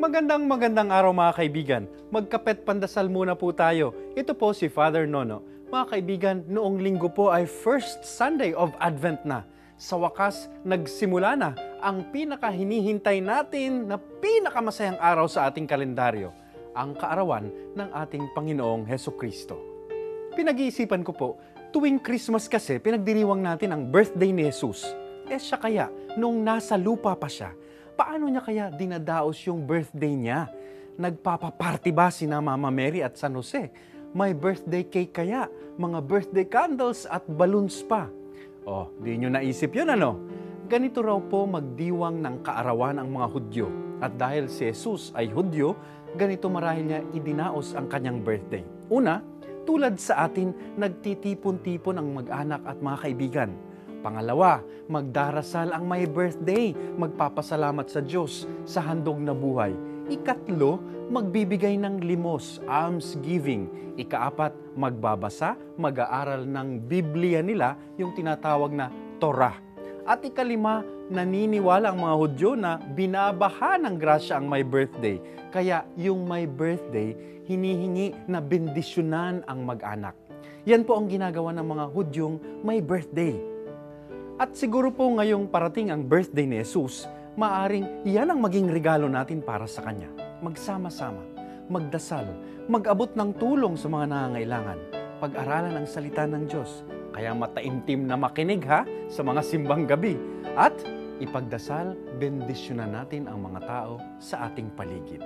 Magandang araw mga kaibigan. Magkapet pandasal muna po tayo. Ito po si Father Nono. Mga kaibigan, noong linggo po ay first Sunday of Advent na. Sa wakas, nagsimula na ang pinakahinihintay natin na pinakamasayang araw sa ating kalendaryo, ang kaarawan ng ating Panginoong Hesukristo. Pinag-iisipan ko po, tuwing Christmas kasi pinagdiriwang natin ang birthday ni Jesus. Siya kaya, nung nasa lupa pa siya, paano niya kaya dinadaos yung birthday niya? Nagpapaparty ba sina Mama Mary at San Jose? May birthday cake kaya? Mga birthday candles at balloons pa? Oh, di nyo naisip yun ano? Ganito raw po magdiwang ng kaarawan ang mga Hudyo. At dahil si Jesus ay Hudyo, ganito marahil niya idinaos ang kanyang birthday. Una, tulad sa atin, nagtitipon-tipon ang mag-anak at mga kaibigan. Pangalawa, magdarasal ang may birthday, magpapasalamat sa Diyos sa handog na buhay. Ikatlo, magbibigay ng limos, almsgiving. Ikaapat, magbabasa, mag-aaral ng Biblia nila, yung tinatawag na Torah. At ikalima, naniniwala ang mga Hudyo na binabaha ng grasya ang may birthday. Kaya yung may birthday, hinihingi na bendisyonan ang mag-anak. Yan po ang ginagawa ng mga Hudyong may birthday. At siguro po ngayong parating ang birthday ni Jesus, maaring yan ang maging regalo natin para sa Kanya. Magsama-sama, magdasal, mag-abot ng tulong sa mga nangangailangan, pag-aralan ang salita ng Diyos, kaya mataimtim na makinig sa mga simbang gabi, at ipagdasal, bendisyonan natin ang mga tao sa ating paligid.